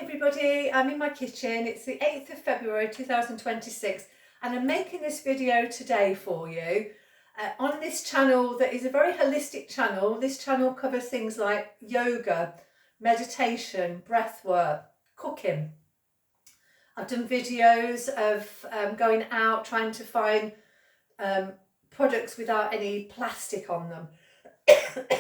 everybody, I'm in my kitchen. It's the 8th of February 2026 and I'm making this video today for you on this channel that is a very holistic channel. This channel covers things like yoga, meditation, breath work, cooking. I've done videos of going out trying to find products without any plastic on them,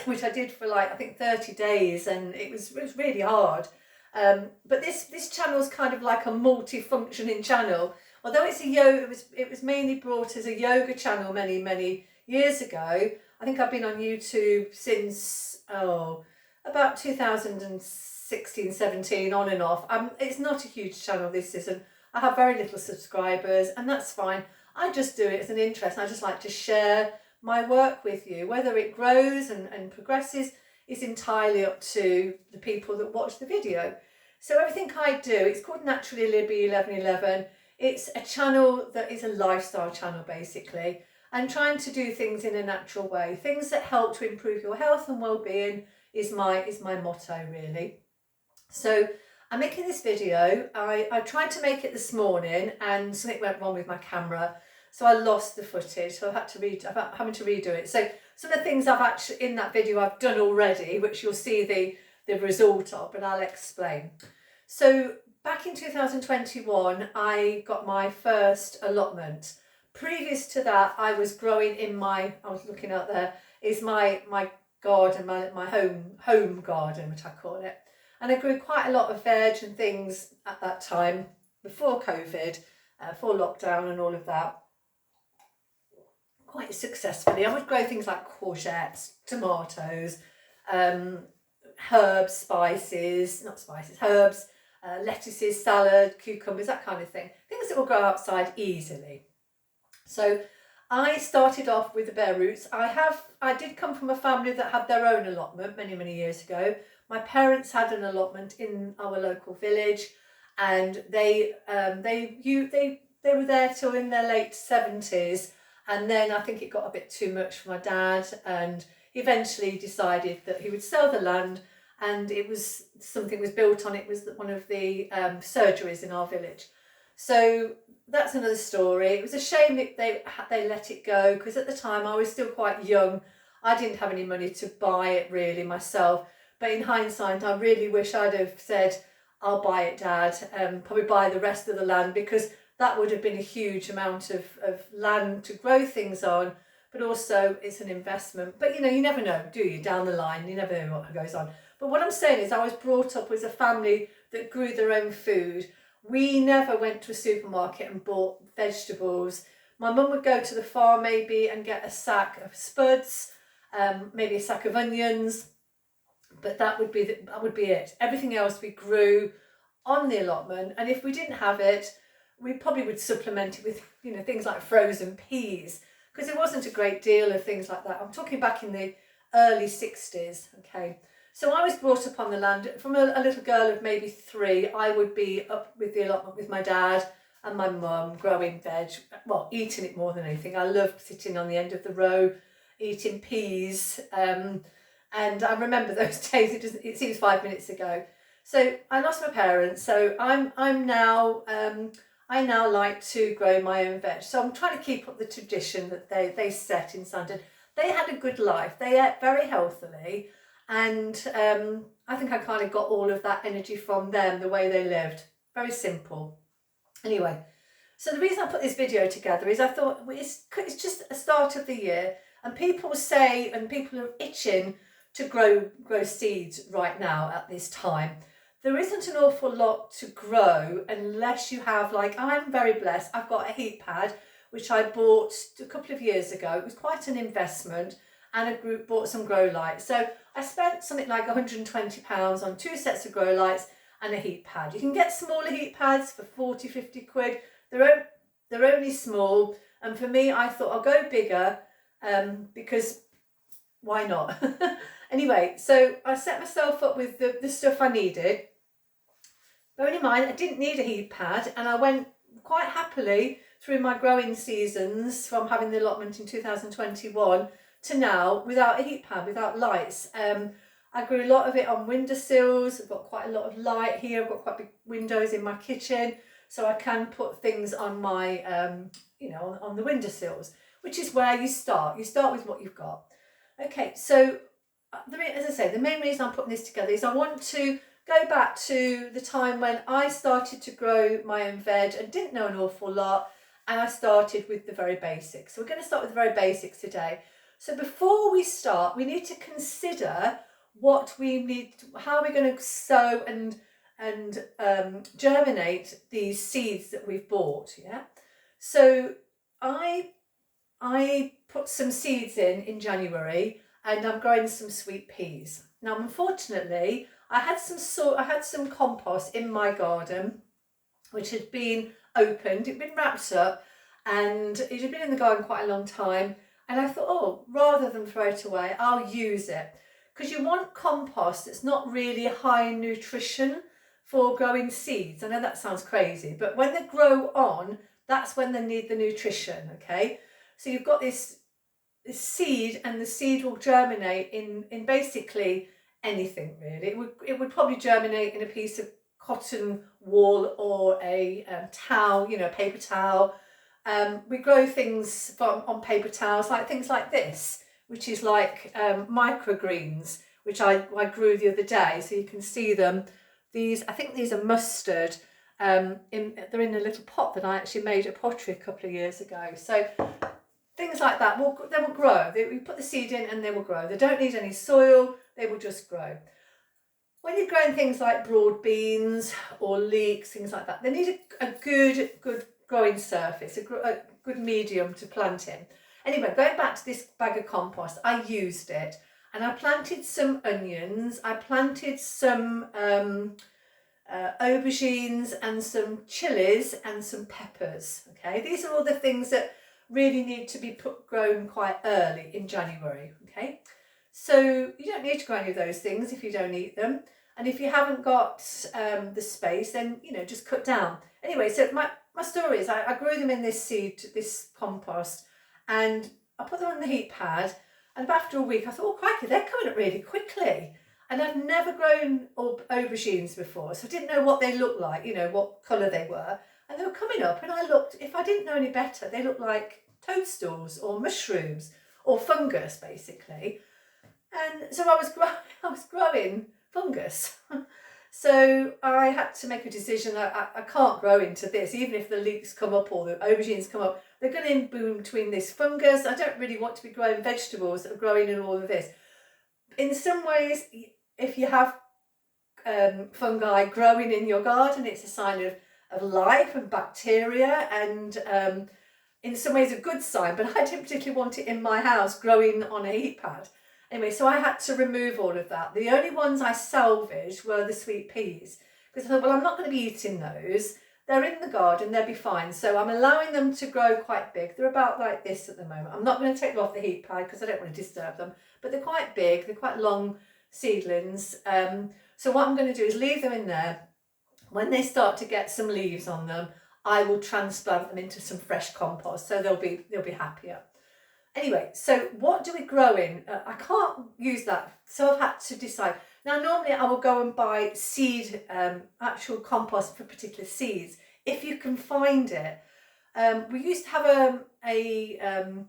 which I did for like I think 30 days, and it was really hard. But this channel is kind of like a multi-functioning channel. Although it's a yoga, it was mainly brought as a yoga channel many years ago. I think I've been on YouTube since about 2016, 17, on and off. It's not a huge channel, this isn't. I have very little subscribers, and that's fine. I just do it as an interest. I just like to share my work with you. Whether it grows and progresses is entirely up to the people that watch the video. So everything I do, it's called Naturally Libby 1111. It's a channel that is a lifestyle channel basically, and trying to do things in a natural way. Things that help to improve your health and well-being is my motto really. So I'm making this video. I tried to make it this morning and something went wrong with my camera, so I lost the footage, so I'm having to redo it. So some of the things I've actually in that video I've done already, which you'll see the result of, but I'll explain. So back in 2021 I got my first allotment. Previous to that I was growing in I was looking out there, is my garden, my home garden, which I call it. And I grew quite a lot of veg and things at that time, before COVID, before lockdown and all of that. Quite successfully. I would grow things like courgettes, tomatoes, herbs, lettuces, salad, cucumbers, that kind of thing. Things that will grow outside easily. So I started off with the bare roots. I did come from a family that had their own allotment many years ago. My parents had an allotment in our local village, and they were there till in their late 70s, and then I think it got a bit too much for my dad, and eventually decided that he would sell the land, and something was built on it. Was one of the surgeries in our village. So that's another story. It was a shame that they let it go, because at the time I was still quite young. I didn't have any money to buy it really myself. But in hindsight, I really wish I'd have said, I'll buy it, Dad, probably buy the rest of the land, because that would have been a huge amount of land to grow things on, but also it's an investment. But you never know, do you, down the line? You never know what goes on. But what I'm saying is I was brought up with a family that grew their own food. We never went to a supermarket and bought vegetables. My mum would go to the farm maybe and get a sack of spuds, maybe a sack of onions, but that would be it. Everything else we grew on the allotment, and if we didn't have it, we probably would supplement it with things like frozen peas, because there wasn't a great deal of things like that. I'm talking back in the early 60s. Okay, so I was brought up on the land from a little girl of maybe 3. I would be up with the allotment with my dad and my mum, growing veg, well, eating it more than anything. I loved sitting on the end of the row eating peas, and I remember those days. It seems 5 minutes ago. So I lost my parents, so I now like to grow my own veg. So I'm trying to keep up the tradition that they set in Sandon. They had a good life. They ate very healthily, and I think I kind of got all of that energy from them, the way they lived. Very simple. Anyway, so the reason I put this video together is I thought it's just a start of the year, and people are itching to grow seeds right now at this time. There isn't an awful lot to grow unless you have, like, I'm very blessed. I've got a heat pad, which I bought a couple of years ago. It was quite an investment, and a group bought some grow lights. So I spent something like £120 on 2 sets of grow lights and a heat pad. You can get smaller heat pads for 40, 50 quid. They're only small, and for me, I thought I'll go bigger, because why not? Anyway, so I set myself up with the stuff I needed. Bearing in mind, I didn't need a heat pad, and I went quite happily through my growing seasons from having the allotment in 2021 to now without a heat pad, without lights. I grew a lot of it on windowsills. I've got quite a lot of light here. I've got quite big windows in my kitchen, so I can put things on my, on the windowsills, which is where you start. You start with what you've got. Okay, so as I say, the main reason I'm putting this together is I want to go back to the time when I started to grow my own veg and didn't know an awful lot, and I started with the very basics. So we're going to start with the very basics today. So before we start, we need to consider what we need, how we're going to sow and germinate these seeds that we've bought. Yeah. So I put some seeds in January, and I'm growing some sweet peas. Now, unfortunately, I had some compost in my garden, which had been opened, it'd been wrapped up, and it had been in the garden quite a long time. And I thought, oh, rather than throw it away, I'll use it. Because you want compost that's not really high in nutrition for growing seeds. I know that sounds crazy, but when they grow on, that's when they need the nutrition, okay? So you've got this seed, and the seed will germinate in basically anything really. It would probably germinate in a piece of cotton wool or a towel, paper towel. We grow things on paper towels, like things like this, which is like microgreens, which I grew the other day. So you can see them. I think these are mustard. They're in a little pot that I actually made at pottery a couple of years ago. So things like that, they will grow. We put the seed in and they will grow. They don't need any soil, they will just grow. When you're growing things like broad beans or leeks, things like that, they need a good growing surface, a good medium to plant in. Anyway, going back to this bag of compost, I used it, and I planted some onions, I planted some aubergines and some chilies and some peppers. Okay, these are all the things that really need to be grown quite early in January. Okay, so you don't need to grow any of those things if you don't eat them, and if you haven't got the space, then just cut down. Anyway, so my story is I grew them in this compost, and I put them on the heat pad, and after a week I thought, oh crikey, they're coming up really quickly. And I'd never grown aubergines before, so I didn't know what they looked like, what colour they were. And they were coming up, and I looked, if I didn't know any better, they looked like toadstools or mushrooms or fungus, basically. And so I was growing fungus. So I had to make a decision. I can't grow into this, even if the leeks come up or the aubergines come up. They're going to in between this fungus. I don't really want to be growing vegetables that are growing in all of this. In some ways, if you have fungi growing in your garden, it's a sign of life and bacteria, and in some ways a good sign, but I didn't particularly want it in my house growing on a heat pad. Anyway, so I had to remove all of that. The only ones I salvaged were the sweet peas, because I thought, well, I'm not going to be eating those. They're in the garden, they'll be fine. So I'm allowing them to grow quite big. They're about like this at the moment. I'm not going to take them off the heat pad because I don't want to disturb them, but they're quite big, they're quite long seedlings. So what I'm going to do is leave them in there. When they start to get some leaves on them, I will transplant them into some fresh compost, so they'll be happier. Anyway, so what do we grow in? I can't use that, so I've had to decide. Now, normally I will go and buy seed, actual compost for particular seeds, if you can find it. We used to have a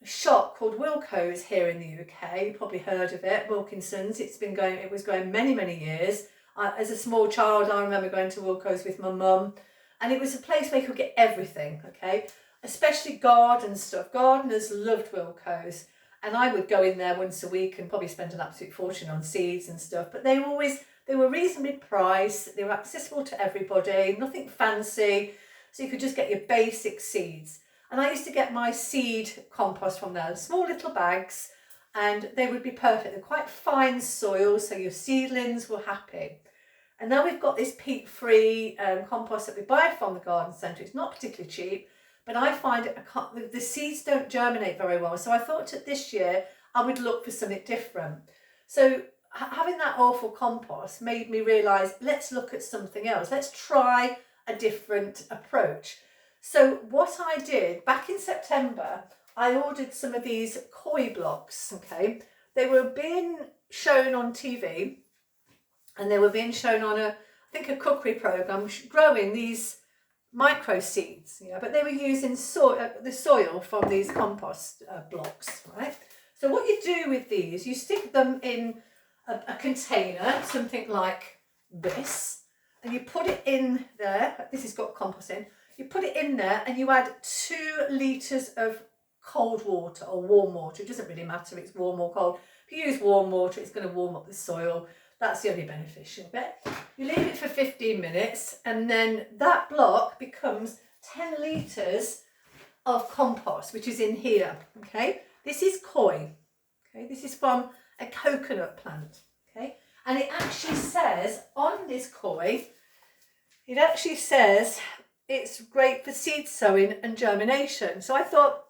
shop called Wilko's here in the UK. You probably heard of it, Wilkinson's. It was going many, many years. As a small child, I remember going to Wilko's with my mum, and it was a place where you could get everything, okay? Especially garden stuff. Gardeners loved Wilko's, and I would go in there once a week and probably spend an absolute fortune on seeds and stuff, but they were reasonably priced, they were accessible to everybody, nothing fancy, so you could just get your basic seeds. And I used to get my seed compost from there, small little bags, and they would be perfect. They're quite fine soil, so your seedlings were happy. And now we've got this peat-free compost that we buy from the garden centre. It's not particularly cheap, but I find the seeds don't germinate very well. So I thought that this year I would look for something different. So having that awful compost made me realise, let's look at something else. Let's try a different approach. So what I did back in September, I ordered some of these koi blocks, okay? they were being shown on TV, and they were being shown on I think a cookery program, growing these micro seeds, but they were using the soil from these compost blocks, right? So what you do with these, you stick them in a container, something like this, and you put it in there. This has got compost in. You put it in there and you add 2 litres of cold water or warm water. It doesn't really matter if it's warm or cold. If you use warm water, it's going to warm up the soil. That's the only beneficial bit. You leave it for 15 minutes and then that block becomes 10 litres of compost, which is in here, okay? This is koi, okay? This is from a coconut plant, okay? And it actually says on this koi, it actually says it's great for seed sowing and germination. So I thought,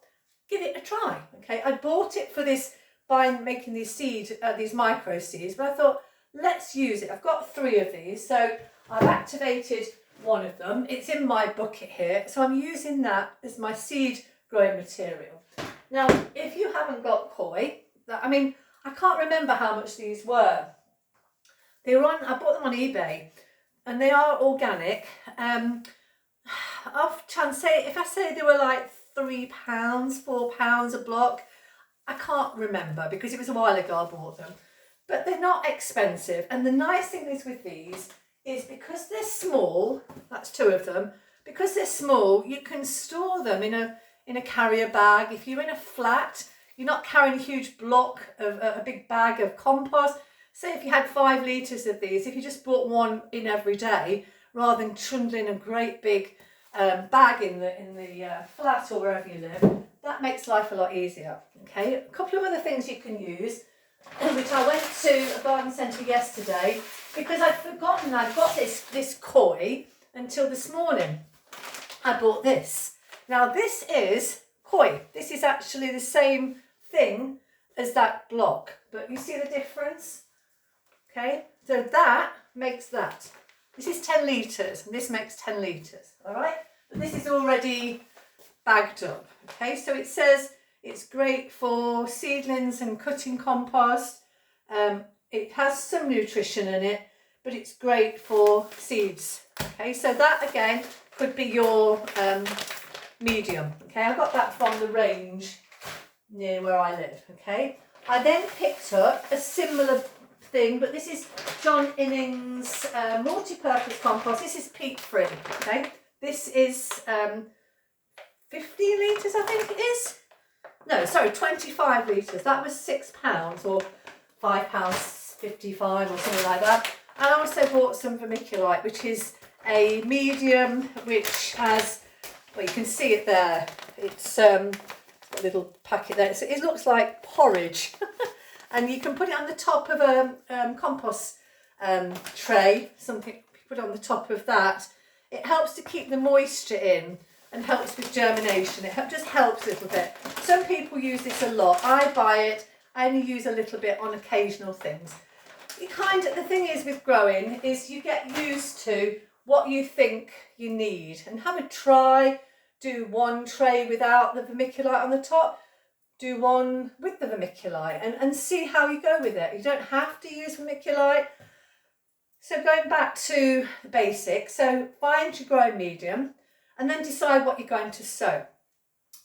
give it a try, okay? I bought it for this, by making these these micro seeds, but I thought, let's use it. I've got 3 of these, so I've activated one of them. It's in my bucket here, so I'm using that as my seed growing material. Now, if you haven't got koi, I can't remember how much these were. They were I bought them on eBay, and they are organic. Off chance, if I say they were like £3, £4 a block, I can't remember because it was a while ago I bought them. But they're not expensive, and the nice thing is with these is because they're small, that's 2 of them, because they're small, you can store them in a carrier bag. If you're in a flat, you're not carrying a huge block of a big bag of compost. Say if you had 5 litres of these, if you just brought one in every day, rather than trundling a great big bag in the flat or wherever you live, that makes life a lot easier. Okay, a couple of other things you can use, which I went to a garden centre yesterday because I'd forgotten I'd got this koi until this morning. I bought this. Now this is koi. This is actually the same thing as that block, but you see the difference? Okay, so that makes that. This is 10 litres and this makes 10 litres, all right? But this is already bagged up, okay? So it says it's great for seedlings and cutting compost. It has some nutrition in it, but it's great for seeds, okay? So that, again, could be your medium, okay? I got that from the range near where I live, okay? I then picked up a similar thing, but this is John Innings multi-purpose compost. This is peat-free, okay? This is 50 litres, I think it is. No, sorry, 25 litres. That was £6 or £5.55 or something like that. And I also bought some vermiculite, which is a medium, which has, well, you can see it there. It's got a little packet there. So it looks like porridge. And you can put it on the top of a compost tray, something, put it on the top of that. It helps to keep the moisture in and helps with germination. It just helps a little bit. Some people use this a lot. I buy it. I only use a little bit on occasional things. The thing is with growing is you get used to what you think you need and have a try. Do one tray without the vermiculite on the top. Do one with the vermiculite and see how you go with it. You don't have to use vermiculite. So going back to the basics, so find your growing medium and then decide what you're going to sow.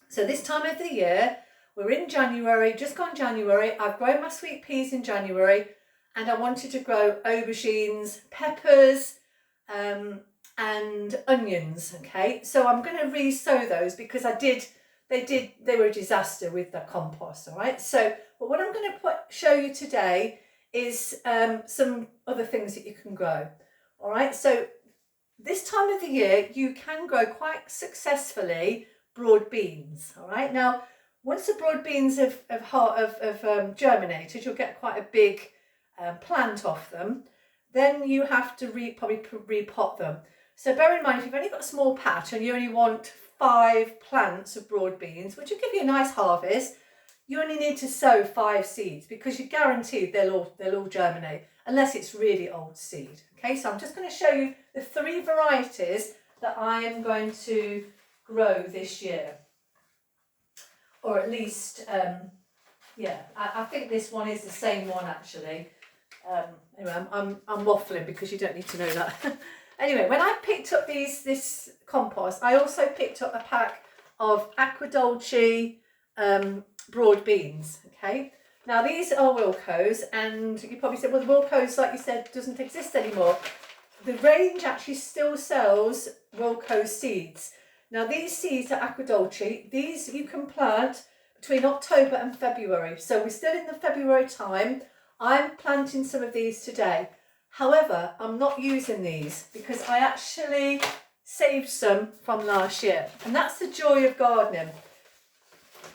So this time of the year, we're in January, just gone January. I've grown my sweet peas in January and I wanted to grow aubergines, peppers, and onions, okay? So I'm going to re-sow those because they were a disaster with the compost, all right? So, but what I'm going to show you today is some other things that you can grow, all right? So this time of the year, you can grow quite successfully broad beans, all right? Now, once the broad beans have germinated, you'll get quite a big plant off them. Then you have to probably repot them. So bear in mind, if you've only got a small patch and you only want 5 plants of broad beans, which will give you a nice harvest, you only need to sow 5 seeds because you're guaranteed they'll all germinate unless it's really old seed. Okay, so I'm just going to show you the 3 varieties that I am going to grow this year, or at least Yeah, I think this one is the same one actually. Anyway, I'm waffling because you don't need to know that. Anyway, when I picked up this compost, I also picked up a pack of aqua dolce broad beans. Okay, now these are Wilco's, and you probably said, well, the Wilco's, like you said, doesn't exist anymore. The range actually still sells Wilco's seeds. Now these seeds are aqua dolce. These you can plant between October and February. So we're still in the February time. I'm planting some of these today. However, I'm not using these because I actually saved some from last year. And that's the joy of gardening.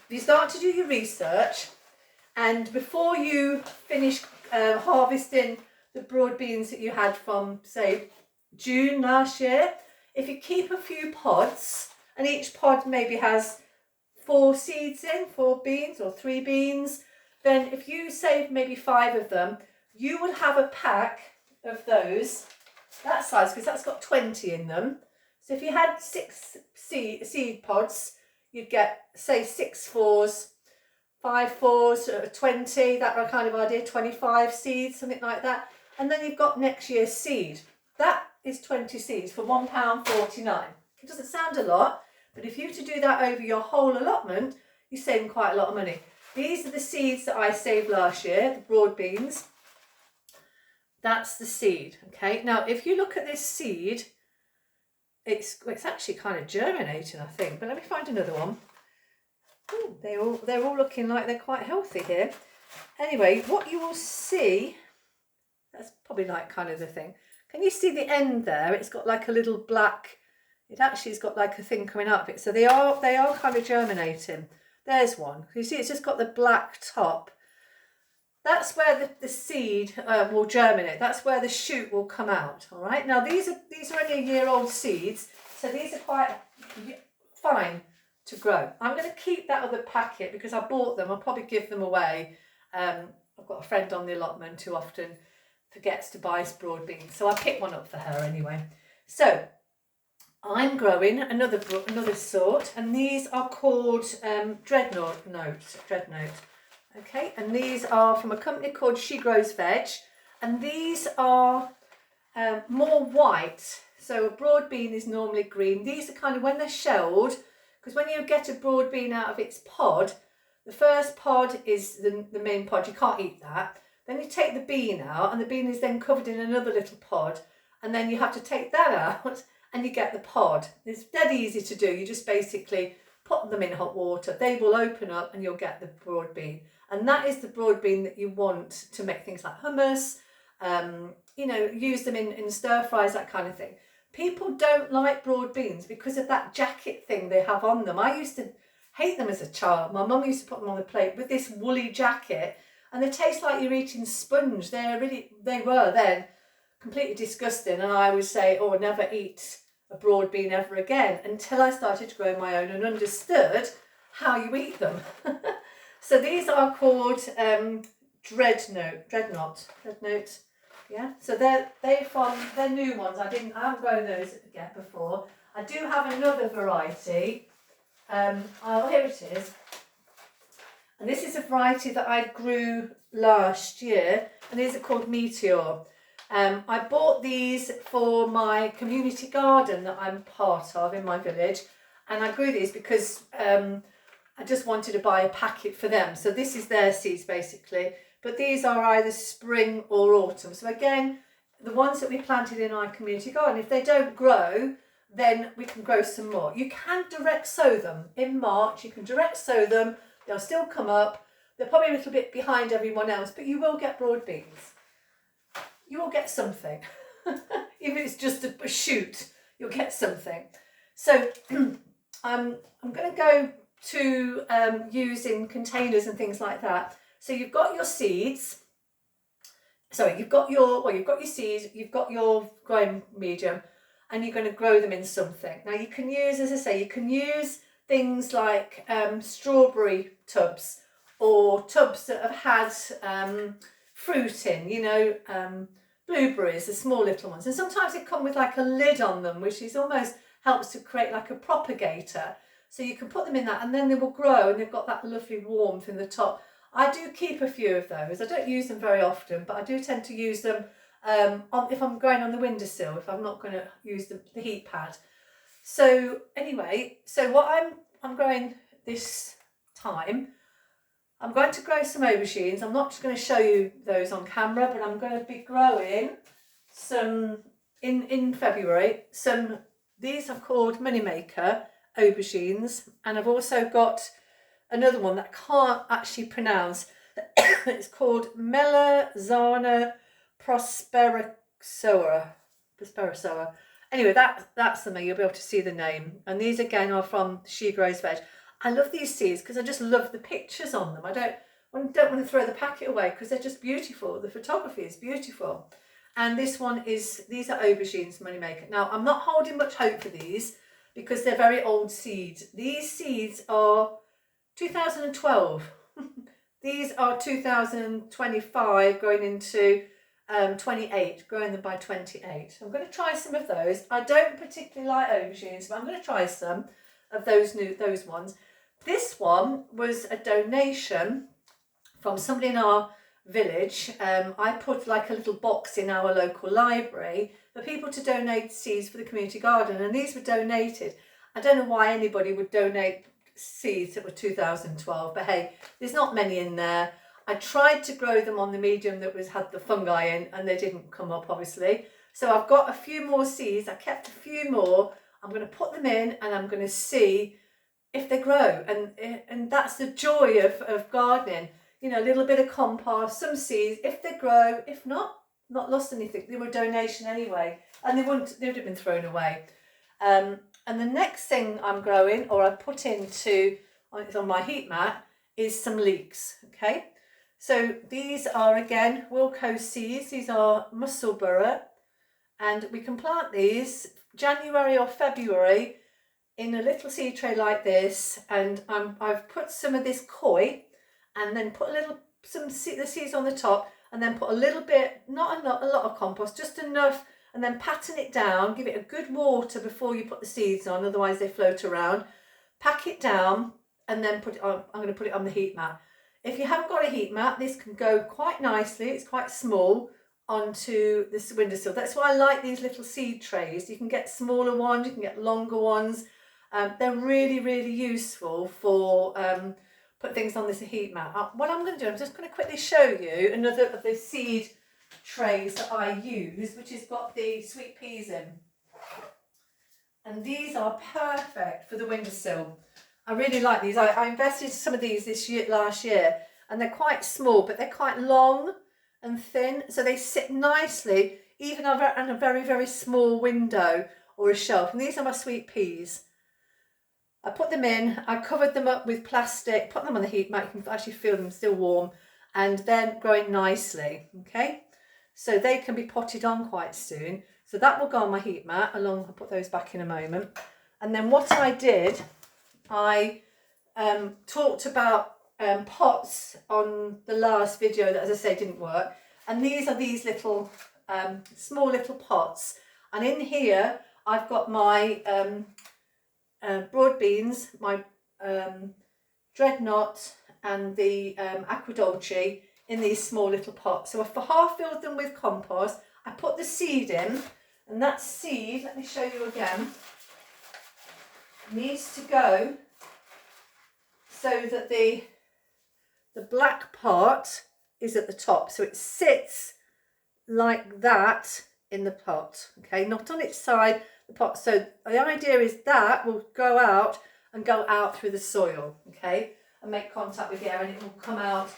You start to do your research, and before you finish harvesting the broad beans that you had from, say, June last year, if you keep a few pods, and each pod maybe has 4 seeds in, 4 beans or 3 beans, then if you save maybe 5 of them, you will have a pack of those, that size, because that's got 20 in them. So if you had 6 seed pods, you'd get, say, 6 fours, 5 fours, 20, that kind of idea, 25 seeds, something like that. And then you've got next year's seed. That is 20 seeds for £1.49. It doesn't sound a lot, but if you were to do that over your whole allotment, you're saving quite a lot of money. These are the seeds that I saved last year, the broad beans. That's the seed, okay? Now, if you look at this seed, it's actually kind of germinating, I think, but let me find another one. Ooh, they're all looking like they're quite healthy here. Anyway, what you will see, that's probably like kind of the thing. Can you see the end there? It's got like a little black, it actually has got like a thing coming out of it. So they are kind of germinating. There's one. You see, it's just got the black top. That's where the seed will germinate. That's where the shoot will come out. All right. Now these are only a year old seeds, so these are quite fine to grow. I'm going to keep that other packet because I bought them. I'll probably give them away. I've got a friend on the allotment who often forgets to buy broad beans, so I picked one up for her anyway. So I'm growing another sort, and these are called Dreadnought. Okay, and these are from a company called She Grows Veg, and these are more white. So a broad bean is normally green. These are kind of when they're shelled, because when you get a broad bean out of its pod, the first pod is the main pod. You can't eat that. Then you take the bean out, and the bean is then covered in another little pod, and then you have to take that out, and you get the pod. It's dead easy to do. You just basically put them in hot water. They will open up, and you'll get the broad bean. And that is the broad bean that you want to make things like hummus, you know, use them in stir fries, that kind of thing. People don't like broad beans because of that jacket thing they have on them. I used to hate them as a child. My mum used to put them on the plate with this woolly jacket, and they taste like you're eating sponge. They were then completely disgusting, and I would say, oh, I'll never eat a broad bean ever again, until I started to grow my own and understood how you eat them. So these are called Dreadnought. Yeah. So they're new ones. I haven't grown those yet before. I do have another variety. Oh, here it is. And this is a variety that I grew last year, and these are called Meteor. I bought these for my community garden that I'm part of in my village, and I grew these because I just wanted to buy a packet for them. So this is their seeds basically, but these are either spring or autumn. So again, the ones that we planted in our community garden, if they don't grow, then we can grow some more. You can direct sow them in March. You can direct sow them. They'll still come up. They're probably a little bit behind everyone else, but you will get broad beans. You will get something. Even if it's just a shoot, you'll get something. So I'm going to go to using containers and things like that. So you've got your seeds. Sorry, you've got your seeds, you've got your growing medium, and you're going to grow them in something. Now you can use, as I say, you can use things like strawberry tubs, or tubs that have had fruit in, you know, blueberries, the small little ones. And sometimes they come with like a lid on them, which is almost helps to create like a propagator. So you can put them in that, and then they will grow, and they've got that lovely warmth in the top. I do keep a few of those. I don't use them very often, but I do tend to use them if I'm going on the windowsill, if I'm not going to use the heat pad. So anyway, so what I'm growing this time, I'm going to grow some aubergines. I'm not just going to show you those on camera, but I'm going to be growing some in February. These I've called Moneymaker aubergines, and I've also got another one that I can't actually pronounce. It's called Melazana Prosperasoa. Anyway, that's the name. You'll be able to see the name. And these again are from She Grows Veg. I love these seeds because I just love the pictures on them. I don't want to throw the packet away because they're just beautiful. The photography is beautiful. And these are aubergines Moneymaker. Now, I'm not holding much hope for these because they're very old seeds. These seeds are 2012. These are 2025 going into 28, growing them by 28. I'm going to try some of those. I don't particularly like aubergines, but I'm going to try some of those ones. This one was a donation from somebody in our village. I put like a little box in our local library for people to donate seeds for the community garden, and these were donated. I don't know why anybody would donate seeds that were 2012, but hey, there's not many in there. I tried to grow them on the medium that had the fungi in, and they didn't come up, obviously. So I've got a few more seeds. I kept a few more. I'm going to put them in, and I'm going to see if they grow. And that's the joy of gardening. You know, a little bit of compost, some seeds. If they grow, if not lost anything. They were a donation anyway, and they would have been thrown away. And the next thing I'm growing, or I put into, it's on my heat mat, is some leeks. Okay. So these are again Wilco seeds. These are Musselburgh, and we can plant these January or February in a little seed tray like this. And I've put some of this koi, and then put the seeds on the top, and then put a little bit, not a lot of compost, just enough, and then pattern it down. Give it a good water before you put the seeds on, otherwise they float around. Pack it down, and then put it on. I'm going to put it on the heat mat. If you haven't got a heat mat, this can go quite nicely. It's quite small onto this windowsill. That's why I like these little seed trays. You can get smaller ones, you can get longer ones. They're really, really useful for put things on this heat mat. What I'm going to do, I'm just going to quickly show you another of the seed trays that I use, which has got the sweet peas in. And these are perfect for the windowsill. I really like these. I invested in some of these last year, and they're quite small, but they're quite long and thin, so they sit nicely even on a very, very small window or a shelf. And these are my sweet peas. I put them in, I covered them up with plastic, put them on the heat mat, you can actually feel them still warm, and then growing nicely, okay? So they can be potted on quite soon. So that will go on my heat mat, I'll put those back in a moment. And then what I did, I talked about pots on the last video that, as I say, didn't work. And these are these little, small little pots. And in here, I've got my broad beans, my dreadnought, and the aquadolce in these small little pots. So I've half filled them with compost. I put the seed in, and that seed, let me show you again, needs to go so that the black part is at the top. So it sits like that in the pot, okay, not on its side, the pot. So the idea is that will go out through the soil, okay, and make contact with the air, and it will come out,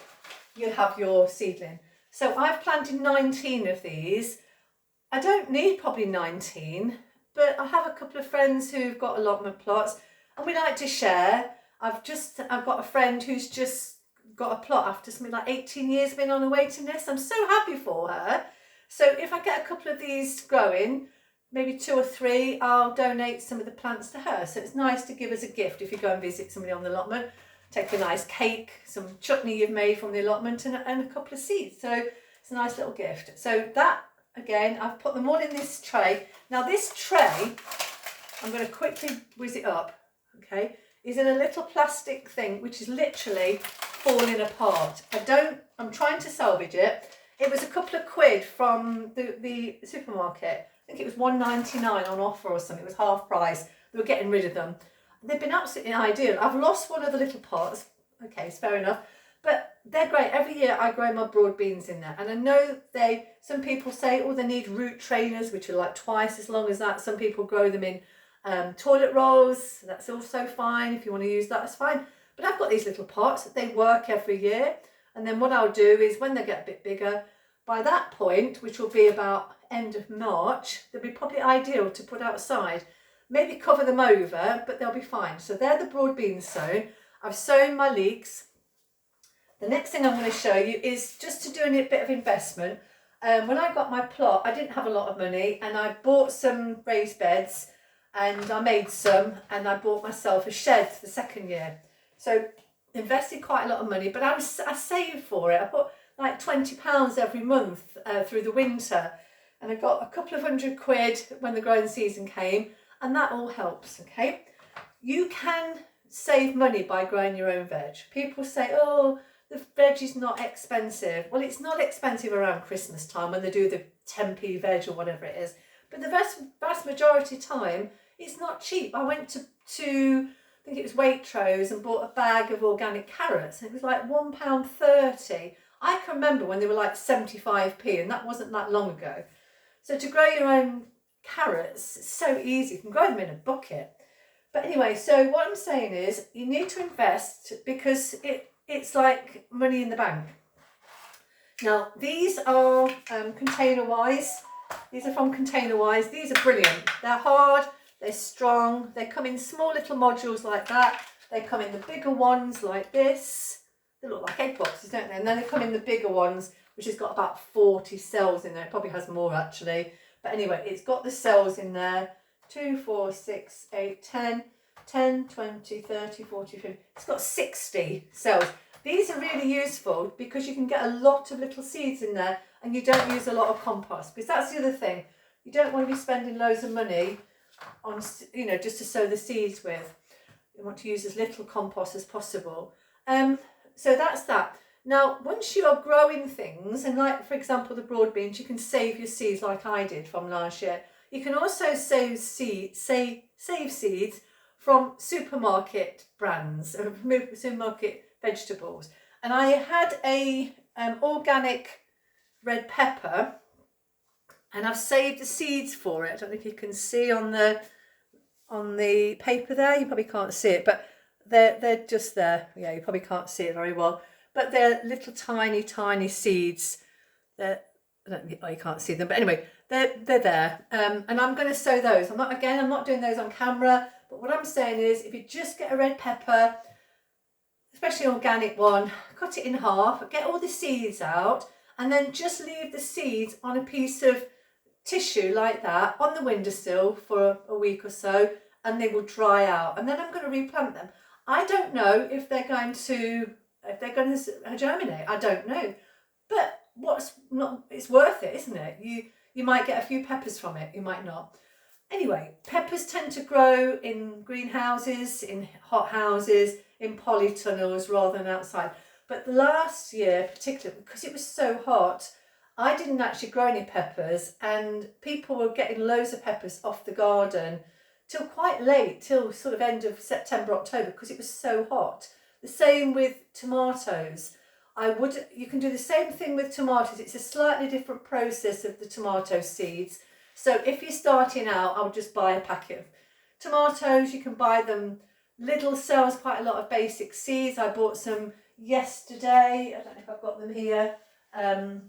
you'll have your seedling. So I've planted 19 of these. I don't need probably 19, but I have a couple of friends who've got allotment plots, and we like to share. I've got a friend who's just got a plot after something like 18 years been on a waiting list. I'm so happy for her. So if I get a couple of these growing, maybe 2 or 3, I'll donate some of the plants to her. So it's nice to give as a gift if you go and visit somebody on the allotment. Take a nice cake, some chutney you've made from the allotment, and a couple of seeds. So it's a nice little gift. So that, again, I've put them all in this tray. Now this tray, I'm going to quickly whiz it up, okay? is in a little plastic thing which is literally falling apart. I'm trying to salvage it. It was a couple of quid from the supermarket. I think it was £1.99 on offer or something. It was half price. They were getting rid of them. They've been absolutely ideal. I've lost one of the little pots. Okay, it's fair enough. But they're great. Every year I grow my broad beans in there. And I know some people say, oh, they need root trainers, which are like twice as long as that. Some people grow them in toilet rolls. That's also fine. If you want to use that, that's fine. But I've got these little pots. They work every year. And then what I'll do is when they get a bit bigger, by that point, which will be about end of March, they'll be probably ideal to put outside. Maybe cover them over, but they'll be fine. So they're the broad beans sown. I've sown my leeks. The next thing I'm going to show you is just to do a bit of investment. When I got my plot, I didn't have a lot of money, and I bought some raised beds, and I made some, and I bought myself a shed the second year. So invested quite a lot of money, but I saved for it. I put like £20 every month through the winter, and I got a couple of £100 when the growing season came, and that all helps. Okay, you can save money by growing your own veg. People say, oh, the veg is not expensive. Well, it's not expensive around Christmas time when they do the 10p veg or whatever it is, but the vast majority of time it's not cheap. I went to I think it was Waitrose and bought a bag of organic carrots, and it was like £1.30. I can remember when they were like 75p, and that wasn't that long ago. So to grow your own carrots, it's so easy. You can grow them in a bucket. But anyway, so what I'm saying is you need to invest because it's like money in the bank. Now, these are Container Wise. These are from Container Wise. These are brilliant. They're hard, they're strong. They come in small little modules like that. They come in the bigger ones like this. They look like egg boxes, don't they? And then they come in the bigger ones, which has got about 40 cells in there. It probably has more actually. But anyway, it's got the cells in there. 2, 4, 6, 8, 10, 10, 20, 30, 40, 50. It's got 60 cells. These are really useful because you can get a lot of little seeds in there, and you don't use a lot of compost, because that's the other thing. You don't want to be spending loads of money on, just to sow the seeds with. You want to use as little compost as possible. So that's that. Now, once you're growing things, and like, for example, the broad beans, you can save your seeds like I did from last year. You can also save seeds from supermarket brands, supermarket vegetables. And I had a organic red pepper, and I've saved the seeds for it. I don't know if you can see on the paper there. You probably can't see it, but they're just there. Yeah, you probably can't see it very well, but they're little tiny seeds. You can't see them, but anyway, they're there. And I'm going to sow those. I'm not doing those on camera, but what I'm saying is, if you just get a red pepper, especially an organic one, cut it in half, get all the seeds out, and then just leave the seeds on a piece of tissue like that on the windowsill for a week or so, and they will dry out. And then I'm going to replant them. I don't know if they're going to germinate. I don't know, but it's worth it, isn't it? You might get a few peppers from it, you might not. Anyway, peppers tend to grow in greenhouses, in hot houses, in polytunnels rather than outside. But the last year, particularly because it was so hot, I didn't actually grow any peppers, and people were getting loads of peppers off the garden till quite late, till sort of end of September, October, because it was so hot. The same with tomatoes. You can do the same thing with tomatoes. It's a slightly different process of the tomato seeds. So if you're starting out, I would just buy a packet of tomatoes. You can buy them. Lidl sells quite a lot of basic seeds. I bought some yesterday. I don't know if I've got them here. I don't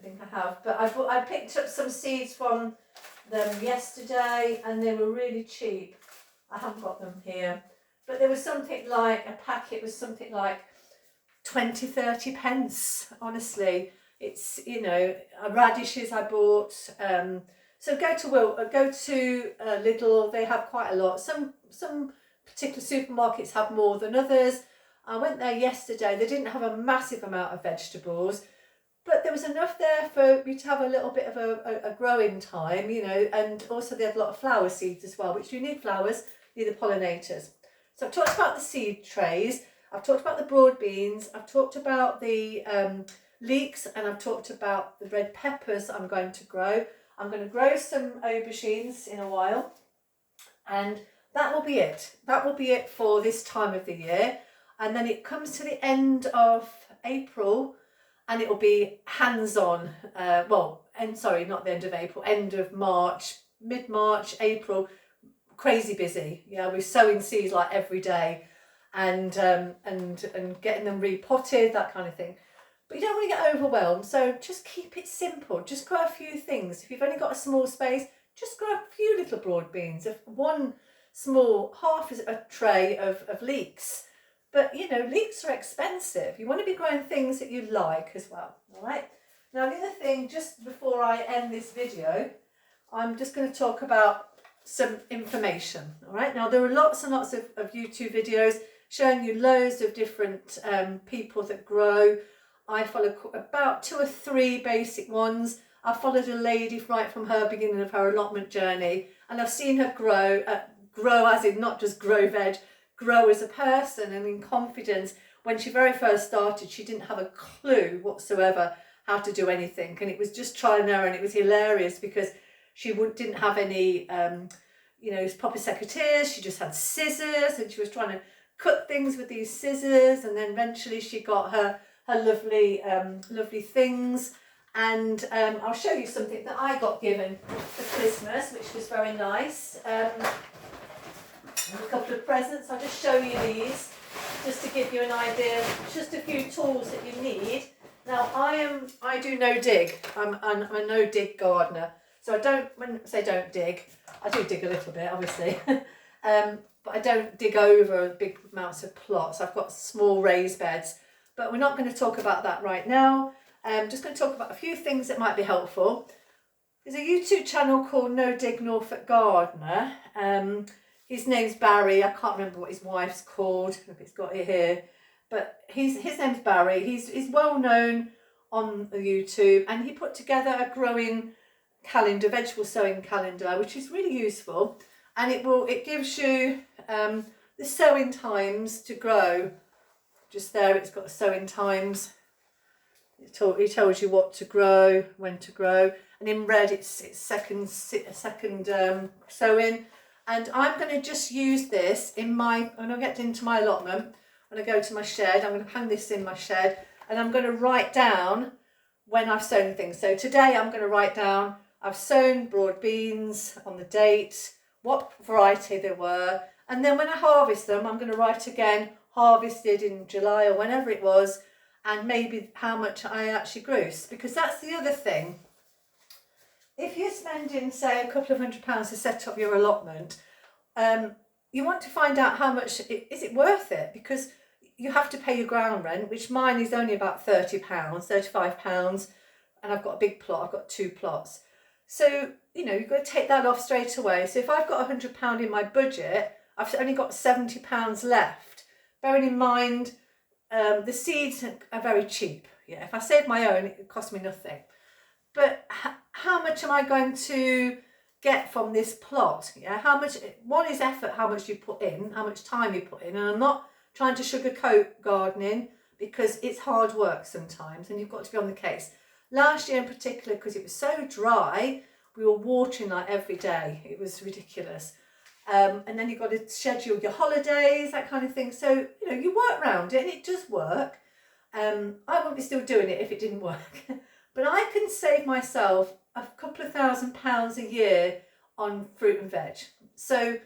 think I have, but I picked up some seeds from them yesterday, and they were really cheap. I haven't got them here, but there was something like a packet was something like 20-30 pence. Honestly, it's radishes I bought. So go to Lidl. They have quite a lot. Some particular supermarkets have more than others. I went there yesterday. They didn't have a massive amount of vegetables, but there was enough there for you to have a little bit of a growing time, and also they had a lot of flower seeds as well, which you need flowers, you need the pollinators. So I've talked about the seed trays, I've talked about the broad beans, I've talked about the leeks, and I've talked about the red peppers I'm going to grow. I'm going to grow some aubergines in a while, and that will be it. That will be it for this time of the year. And then it comes to the end of April, and it will be hands-on. Sorry, not the end of April, end of March, mid-March, April, crazy busy. Yeah, we're sowing seeds like every day, and getting them repotted, that kind of thing. But you don't want to get overwhelmed, so just keep it simple. Just grow a few things. If you've only got a small space, just grow a few little broad beans. If one small, half is a tray of leeks. But you know, leeks are expensive. You want to be growing things that you like as well. All right. Now the other thing, just before I end this video, I'm just going to talk about some information. All right. Now there are lots and lots of YouTube videos showing you loads of different people that grow. I follow about 2 or 3 basic ones. I followed a lady right from her beginning of her allotment journey, and I've seen her grow as in not just grow veg, grow as a person and in confidence. When she very first started, she didn't have a clue whatsoever how to do anything, and it was just trial and error, and it was hilarious because she didn't have any proper secateurs. She just had scissors, and she was trying to cut things with these scissors, and then eventually she got her lovely things. And I'll show you something that I got given for Christmas, which was very nice. And a couple of presents. I'll just show you these, just to give you an idea, just a few tools that you need. Now I do no dig. I'm a no dig gardener. So when I say don't dig, I do dig a little bit, obviously. But I don't dig over big amounts of plots. I've got small raised beds, but we're not going to talk about that right now. I'm just going to talk about a few things that might be helpful. There's a YouTube channel called No Dig Norfolk Gardener. His name's Barry. I can't remember what his wife's called. If it's got it here, but his name's Barry. He's well known on YouTube, and he put together a growing calendar, vegetable sowing calendar, which is really useful, and it gives you the sowing times to grow. Just there, it's got sowing times. He tells you what to grow, when to grow, and in red it's second sowing. And I'm going to just use this when I get into my allotment, when I go to my shed. I'm going to hang this in my shed, and I'm going to write down when I've sown things. So today I'm going to write down I've sown broad beans on the date, what variety they were, and then when I harvest them, I'm going to write again, harvested in July or whenever it was, and maybe how much I actually grew. Because that's the other thing. If you're spending, say, a couple of £100 to set up your allotment, you want to find out how much, is it worth it? Because you have to pay your ground rent, which mine is only about £30, £35, and I've got a big plot, I've got 2 plots. So, you've got to take that off straight away. So if I've got £100 in my budget, I've only got £70 left. Bearing in mind, the seeds are very cheap. Yeah, if I save my own, it costs me nothing. But how much am I going to get from this plot? Yeah, one is effort, how much you put in, how much time you put in. And I'm not trying to sugarcoat gardening, because it's hard work sometimes, and you've got to be on the case. Last year in particular, because it was so dry, we were watering like every day. It was ridiculous. And then you've got to schedule your holidays, that kind of thing. So, you work around it, and it does work. I wouldn't be still doing it if it didn't work. But I can save myself a couple of £1,000s a year on fruit and veg. So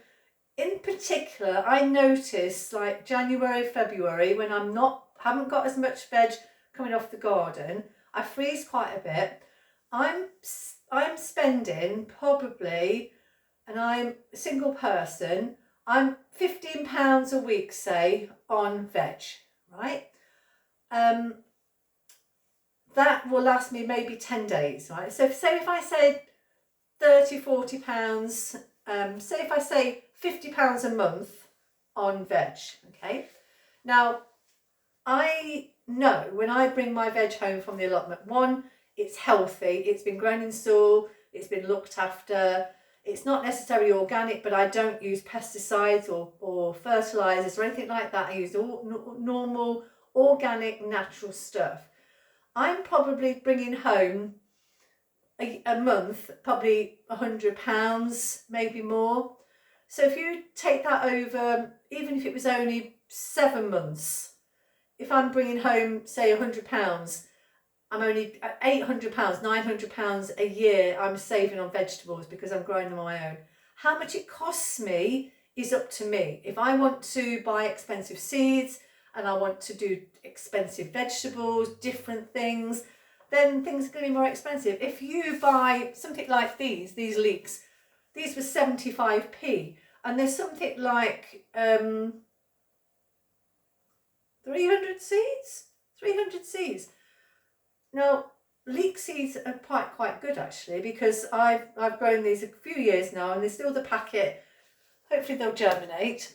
in particular, I notice like January, February, when haven't got as much veg coming off the garden, I freeze quite a bit. I'm spending probably, and I'm a single person, I'm £15 a week, say, on veg, right? That will last me maybe 10 days, right? So say if I say £30, £40, say if I say £50 a month on veg, okay? Now, I know when I bring my veg home from the allotment, one, it's healthy, it's been grown in soil, it's been looked after, It's not necessarily organic, but I don't use pesticides or fertilizers or anything like that. I use all normal, organic, natural stuff. I'm probably bringing home a month, probably £100, maybe more. So if you take that over, even if it was only 7 months, if I'm bringing home, say, £100, I'm only £800, £900 a year I'm saving on vegetables because I'm growing them on my own. How much it costs me is up to me. If I want to buy expensive seeds and I want to do expensive vegetables, different things, then things are going to be more expensive. If you buy something like these leeks, these were 75p, and there's something like 300 seeds. 300 seeds. Now, leek seeds are quite good actually, because I've grown these a few years now and they're still the packet. Hopefully they'll germinate.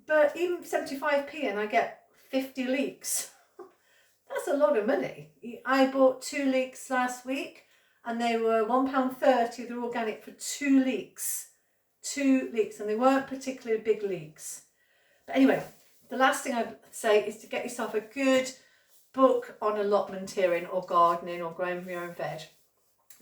But even 75p and I get 50 leeks. That's a lot of money. I bought 2 leeks last week and they were £1.30. They're organic for 2 leeks. 2 leeks, and they weren't particularly big leeks. But anyway, the last thing I'd say is to get yourself a good book on allotmenteering or gardening or growing your own veg.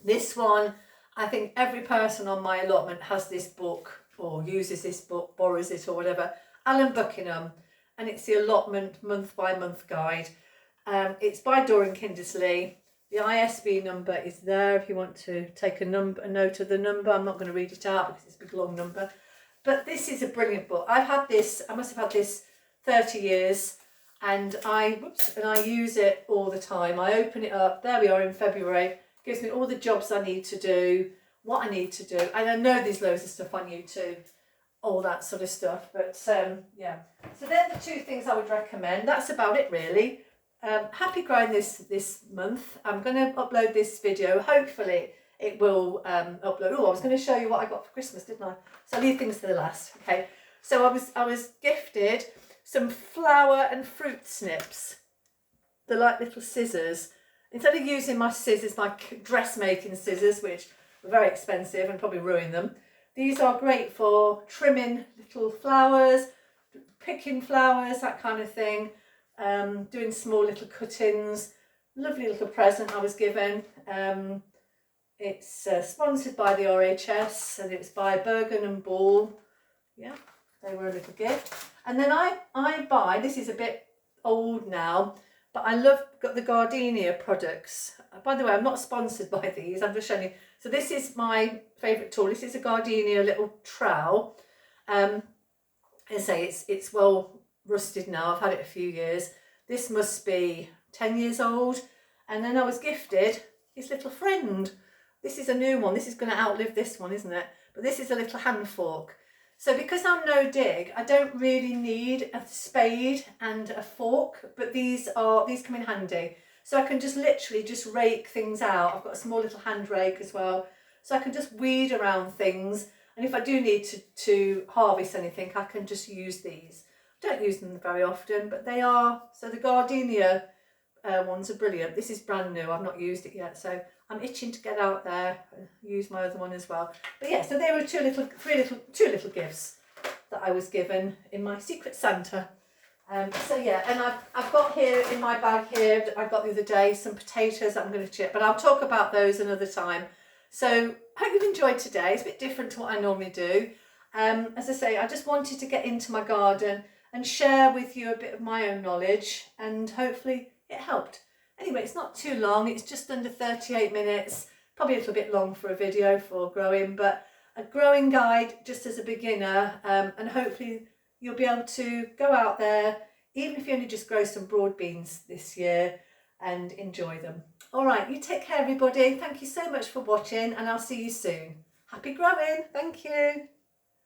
This one, I think every person on my allotment has this book or uses this book, borrows it or whatever. Alan Buckingham, and it's the allotment month by month guide. It's by Doreen Kindersley. The ISB number is there if you want to take a note of the number. I'm not going to read it out because it's a big long number. But this is a brilliant book. I must have had this 30 years, and I use it all the time. I open it up, there we are in February, it gives me all the jobs I need to do, what I need to do, and I know there's loads of stuff on YouTube, all that sort of stuff, but yeah. So they're the 2 things I would recommend. That's about it really. Happy growing this month. I'm going to upload this video, hopefully it will upload. Oh, I was going to show you what I got for Christmas, didn't I? So I'll leave things to the last. Okay, so I was gifted some flower and fruit snips. They're like little scissors. Instead of using my scissors, my dressmaking scissors, which are very expensive and probably ruin them, these are great for trimming little flowers, picking flowers, that kind of thing, doing small little cuttings. Lovely little present I was given. It's sponsored by the RHS and it's by Bergen and Ball. Yeah, they were a little gift. And then I buy, this is a bit old now, but I got the Gardenia products. By the way, I'm not sponsored by these, I'm just showing you. So this is my favourite tool. This is a Gardenia little trowel. I say it's well rusted now, I've had it a few years. This must be 10 years old. And then I was gifted his little friend. This is a new one, this is going to outlive this one, isn't it? But this is a little hand fork. So because I'm no dig, I don't really need a spade and a fork, but these come in handy. So I can just literally just rake things out. I've got a small little hand rake as well. So I can just weed around things. And if I do need to harvest anything, I can just use these. I don't use them very often, but they are. So the Gardenia ones are brilliant. This is brand new, I've not used it yet. So I'm itching to get out there and use my other one as well. But yeah, so there were two little gifts that I was given in my Secret Santa. So yeah, and I've got here in my bag here, I got the other day, some potatoes that I'm going to chip, but I'll talk about those another time. So hope you've enjoyed today. It's a bit different to what I normally do. As I say, I just wanted to get into my garden and share with you a bit of my own knowledge, and hopefully it helped. Anyway, it's not too long, it's just under 38 minutes, probably a little bit long for a video for growing, but a growing guide just as a beginner, and hopefully you'll be able to go out there, even if you only just grow some broad beans this year, and enjoy them. All right, you take care everybody, thank you so much for watching, and I'll see you soon. Happy growing, thank you.